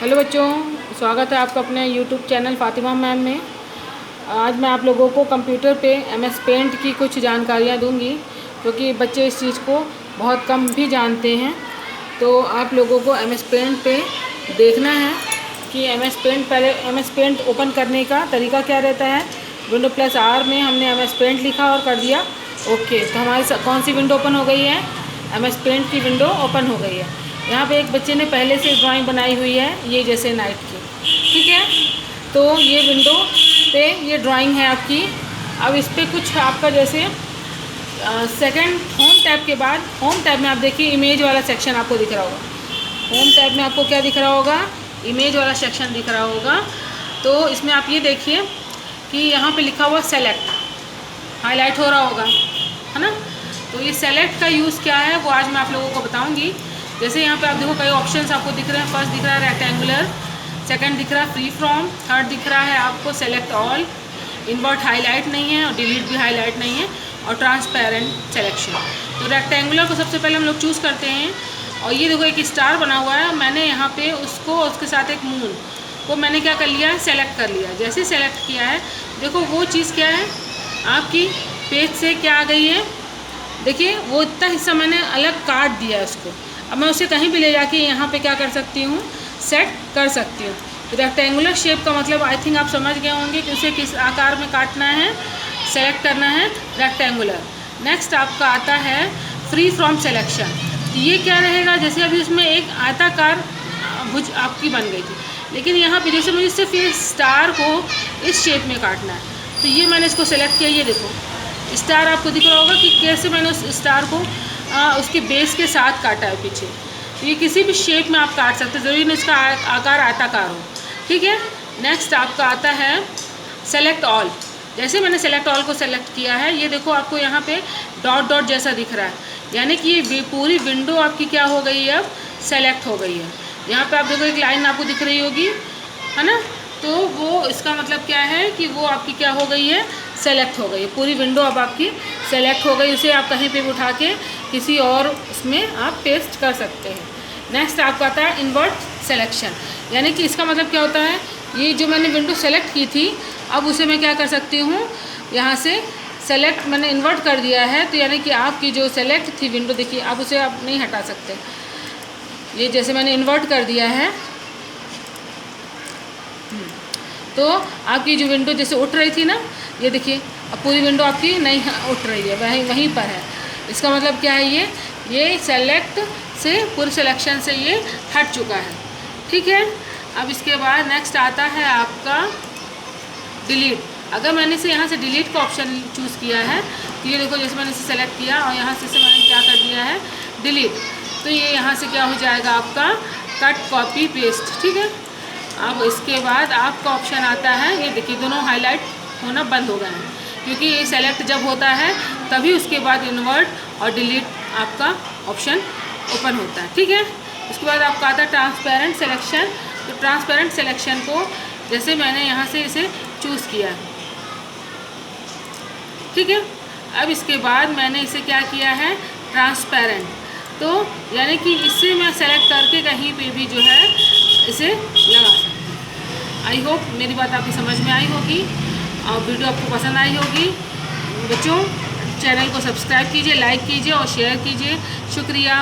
Hello बच्चों, स्वागत है आपका अपने यूट्यूब चैनल फ़ातिमा मैम में। आज मैं आप लोगों को कंप्यूटर पे MS पेंट की कुछ जानकारियाँ दूंगी, क्योंकि बच्चे इस चीज़ को बहुत कम भी जानते हैं। तो आप लोगों को MS पेंट पे देखना है कि MS पेंट पहले MS पेंट ओपन करने का तरीका क्या रहता है। Windows+R में हमने MS पेंट लिखा और कर दिया ओके, तो हमारी कौन सी विंडो ओपन हो गई है? MS पेंट की विंडो ओपन हो गई है। यहाँ पे एक बच्चे ने पहले से ड्राइंग बनाई हुई है, ये जैसे नाइट की, ठीक है। तो ये विंडो पे ये ड्राइंग है आपकी। अब इस पर कुछ आपका जैसे सेकंड होम टैब के बाद होम टैब में आप देखिए इमेज वाला सेक्शन आपको दिख रहा होगा। होम टैब में आपको क्या दिख रहा होगा? इमेज वाला सेक्शन दिख रहा होगा। तो इसमें आप ये देखिए कि यहाँ पे लिखा हुआ सेलेक्ट, हाईलाइट हो रहा होगा, है ना। तो ये सेलेक्ट का यूज़ क्या है वो आज मैं आप लोगों को बताऊँगी। जैसे यहाँ पे आप देखो कई ऑप्शंस आपको दिख रहे हैं। फर्स्ट दिख रहा है रेक्टेंगुलर, सेकंड दिख रहा है फ्री फ्रॉम, थर्ड दिख रहा है आपको सेलेक्ट ऑल, इन्वर्ट हाईलाइट नहीं है और डिलीट भी हाईलाइट नहीं है, और ट्रांसपेरेंट सिलेक्शन। तो रेक्टेंगुलर को सबसे पहले हम लोग चूज़ करते हैं। और ये देखो एक स्टार बना हुआ है, मैंने यहाँ पे उसको उसके साथ एक मून को मैंने क्या कर लिया है, सेलेक्ट कर लिया। जैसे सेलेक्ट किया है देखो वो चीज़ क्या है आपकी पेज से क्या आ गई है, देखिए वो इतना हिस्सा मैंने अलग काट दिया है उसको। अब मैं उसे कहीं भी ले जाके यहाँ पे क्या कर सकती हूँ, सेट कर सकती हूँ। तो रेक्टेंगुलर शेप का मतलब आई थिंक आप समझ गए होंगे कि उसे किस आकार में काटना है, सेलेक्ट करना है रेक्टेंगुलर। नेक्स्ट आपका आता है फ्री फ्रॉम सिलेक्शन। ये क्या रहेगा, जैसे अभी उसमें एक आयताकार भुज आपकी बन गई थी, लेकिन यहाँ पे जैसे मुझे सिर्फ ये स्टार को इस शेप में काटना है, तो ये मैंने इसको सेलेक्ट किया। ये देखो स्टार आपको दिख रहा होगा कि कैसे मैंने उस स्टार को उसके बेस के साथ काटा है पीछे। तो ये किसी भी शेप में आप काट सकते हैं, ज़रूरी नहीं इसका आकार आयताकार हो, ठीक है। नेक्स्ट आपका आता है सेलेक्ट ऑल। जैसे मैंने सेलेक्ट ऑल को सेलेक्ट किया है, ये देखो आपको यहाँ पे डॉट डॉट जैसा दिख रहा है, यानी कि ये पूरी विंडो आपकी क्या हो गई है, अब सेलेक्ट हो गई है। यहाँ पे आप देखो एक लाइन आपको दिख रही होगी, है ना। तो वो इसका मतलब क्या है कि वो आपकी क्या हो गई है, सेलेक्ट हो गई है। पूरी विंडो अब आपकी सेलेक्ट हो गई। उसे आप कहीं पे भी उठा के किसी और उसमें आप पेस्ट कर सकते हैं। नेक्स्ट आपका आता है इन्वर्ट सिलेक्शन, यानी कि इसका मतलब क्या होता है, ये जो मैंने विंडो सेलेक्ट की थी अब उसे मैं क्या कर सकती हूँ, यहाँ से सेलेक्ट मैंने इन्वर्ट कर दिया है। तो यानी कि आपकी जो सेलेक्ट थी विंडो, देखिए आप उसे आप नहीं हटा सकते। ये जैसे मैंने इन्वर्ट कर दिया है, तो आपकी जो विंडो जैसे उठ रही थी ना, ये देखिए अब पूरी विंडो आपकी नहीं उठ रही है, वहीं पर है। इसका मतलब क्या है, ये सेलेक्ट से पूरे सिलेक्शन से ये हट चुका है, ठीक है। अब इसके बाद नेक्स्ट आता है आपका डिलीट। अगर मैंने इसे यहाँ से डिलीट का ऑप्शन चूज़ किया है, तो ये देखो जैसे मैंने इसे सेलेक्ट किया और यहाँ से मैंने क्या कर दिया है, डिलीट। तो ये यहाँ से क्या हो जाएगा आपका कट कॉपी पेस्ट, ठीक है। अब इसके बाद आपका ऑप्शन आता है, ये देखिए दोनों हाईलाइट होना बंद हो गए हैं, क्योंकि ये सेलेक्ट जब होता है तभी उसके बाद इन्वर्ट और डिलीट आपका ऑप्शन ओपन होता है, ठीक है। उसके बाद आपका आता है ट्रांसपेरेंट सिलेक्शन। तो ट्रांसपेरेंट सिलेक्शन को जैसे मैंने यहाँ से इसे चूज़ किया, ठीक है। अब इसके बाद मैंने इसे क्या किया है, ट्रांसपेरेंट। तो यानी कि इससे मैं सेलेक्ट करके कहीं पे भी जो है इसे लगा सकती हूँ। आई होप मेरी बात आपकी समझ में आई होगी और वीडियो आपको पसंद आई होगी। बच्चों चैनल को सब्सक्राइब कीजिए, लाइक कीजिए और शेयर कीजिए। शुक्रिया।